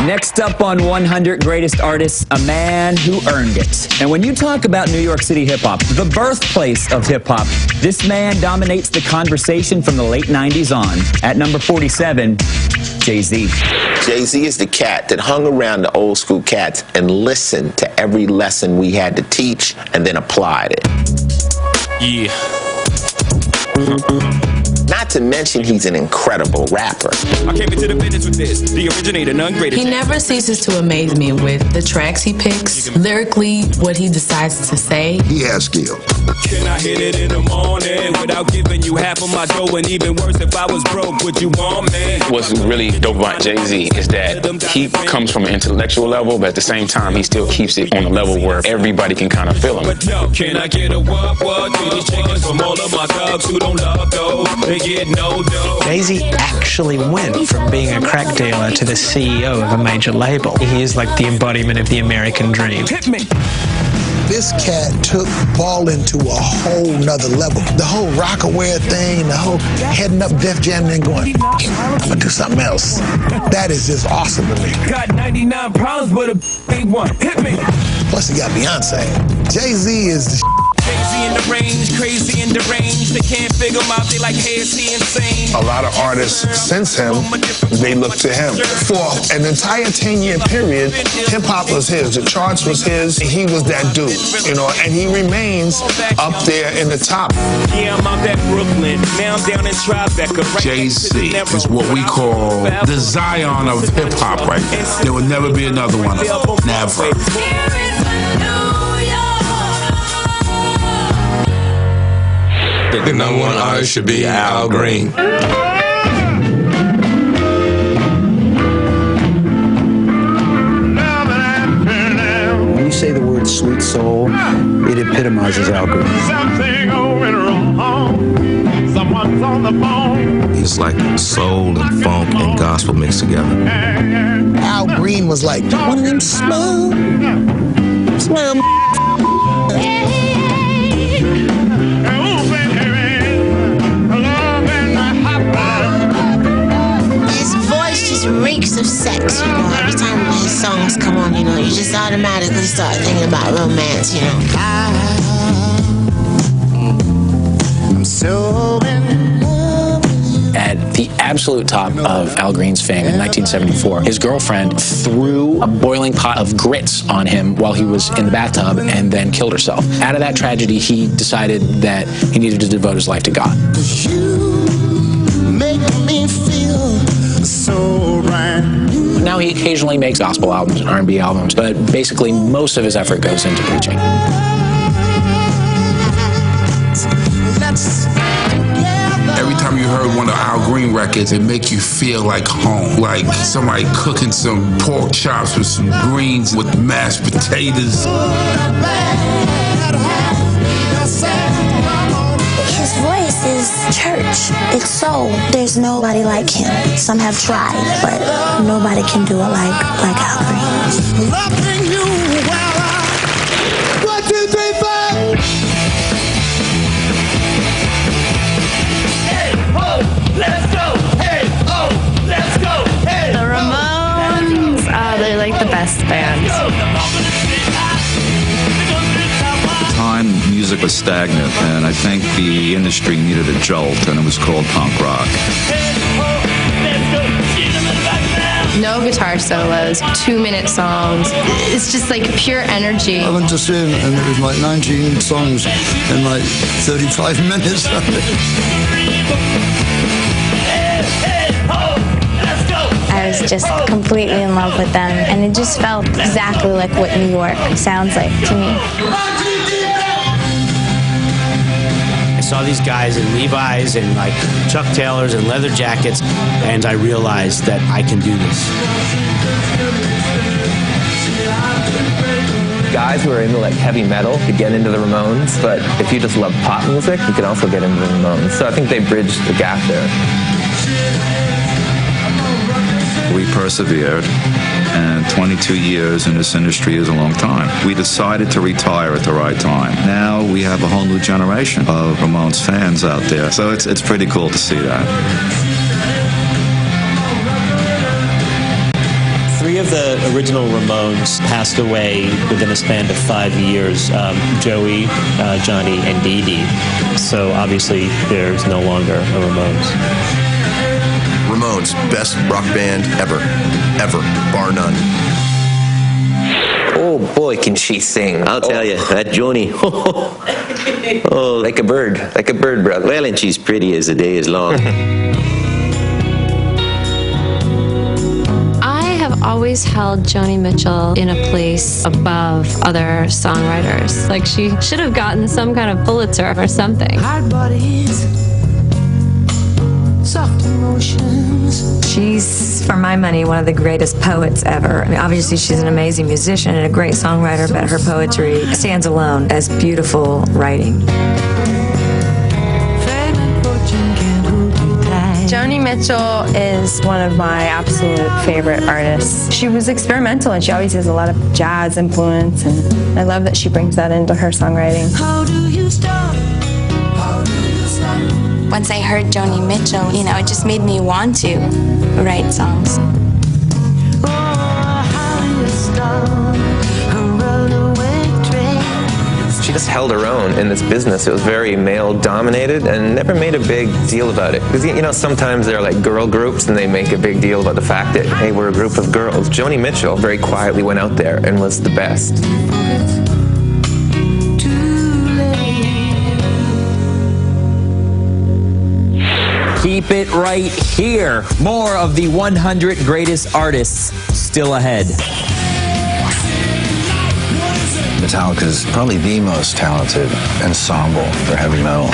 Next up on 100 Greatest Artists, a man who earned it. And when you talk about New York City hip-hop, the birthplace of hip-hop, this man dominates the conversation from the late 90s on. At number 47, Jay-Z. Jay-Z is the cat that hung around the old school cats and listened to every lesson we had to teach and then applied it. Yeah. Not to mention he's an incredible rapper. I came into the business with this, the originator, none greater. He never ceases to amaze me with the tracks he picks, lyrically, what he decides to say. He has skill. Can I hit it in the morning without giving you half of my dough? And even worse, if I was broke, would you want me? What's really dope about Jay-Z is that he comes from an intellectual level, but at the same time, he still keeps it on a level where everybody can kind of feel him. But yo, can I get a what? These chickens from all of my thugs who don't love dough. They get no dough. Jay-Z actually went from being a crack dealer to the CEO of a major label. He is like the embodiment of the American dream. Hit me. This cat took ballin' to a whole nother level. The whole rock-aware thing, the whole heading up Def Jam and then going, I'm gonna do something else. That is just awesome to me. Got 99 problems, but a ain't one. Hit me. Plus he got Beyonce. Jay-Z is the Crazy in the range, crazy in the range. They can't figure him out, they like, hey, is he insane? A lot of artists since him, they look to him. For an entire 10-year period, hip-hop was his, the charts was his, he was that dude, you know, and he remains up there in the top. Yeah, I'm out at Brooklyn, now I'm down in Tribeca. Jay-Z is what we call the Zion of hip-hop right now. There will never be another one of them. Never. The number one artist should be Al Green. When you say the word sweet soul, it epitomizes Al Green. He's like soul and funk and gospel mixed together. Al Green was like one of them smooth. Reeks of sex, you know. Every time his songs come on, you know, you just automatically start thinking about romance, you know. I'm so in love with you. At the absolute top of Al Green's fame in 1974, his girlfriend threw a boiling pot of grits on him while he was in the bathtub and then killed herself. Out of that tragedy, he decided that he needed to devote his life to God. You make me feel so brand new. Now he occasionally makes gospel albums and R&B albums, but basically most of his effort goes into preaching. Every time you heard one of Al Green records, it make you feel like home. Like somebody cooking some pork chops with some greens with mashed potatoes. His voice is church. It's soul. There's nobody like him. Some have tried, but nobody can do it like Al Green. Loving you well. 1, 2, 3, 4. Hey, ho, let's go. Hey, ho, let's go. Hey, the Ramones, they're like the best band. Time music was stagnant, and I think the industry needed a jolt, and it was called punk rock. No guitar solos, 2-minute songs. It's just like pure energy. I went to see him, and it was like 19 songs in like 35 minutes. I was just completely in love with them, and it just felt exactly like what New York sounds like to me. I saw these guys in Levi's and like Chuck Taylors and leather jackets, and I realized that I can do this. Guys who are into like heavy metal could get into the Ramones, but if you just love pop music, you can also get into the Ramones. So I think they bridged the gap there. We persevered, and 22 years in this industry is a long time. We decided to retire at the right time. Now we have a whole new generation of Ramones fans out there, so it's pretty cool to see that. 3 Three of the original Ramones passed away within a span of 5 years, Joey, Johnny, and Dee Dee. So obviously there's no longer a Ramones. Ramones, best rock band ever, bar none. Oh boy, can she sing. I'll tell you, that Joni, Oh, like a bird, brother. well, and she's pretty as the day is long. I have always held Joni Mitchell in a place above other songwriters. Like she should have gotten some kind of Pulitzer or something. Hard bodies, soft emotions. She's, for my money, one of the greatest poets ever. I mean, obviously she's an amazing musician and a great songwriter, but her poetry stands alone as beautiful writing. Joni Mitchell is one of my absolute favorite artists. She was experimental and she always has a lot of jazz influence, and I love that she brings that into her songwriting. How do you stop? How do you stop? Once I heard Joni Mitchell, you know, it just made me want to write songs. Oh, how do you stop a runaway train? She just held her own in this business. It was very male-dominated and never made a big deal about it. Because, you know, sometimes there are like girl groups and they make a big deal about the fact that, hey, we're a group of girls. Joni Mitchell very quietly went out there and was the best. Keep it right here. More of the 100 greatest artists still ahead. Metallica is probably the most talented ensemble for heavy metal.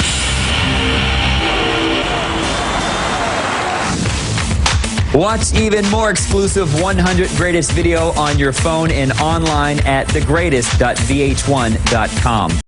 Watch even more exclusive 100 greatest video on your phone and online at thegreatest.vh1.com.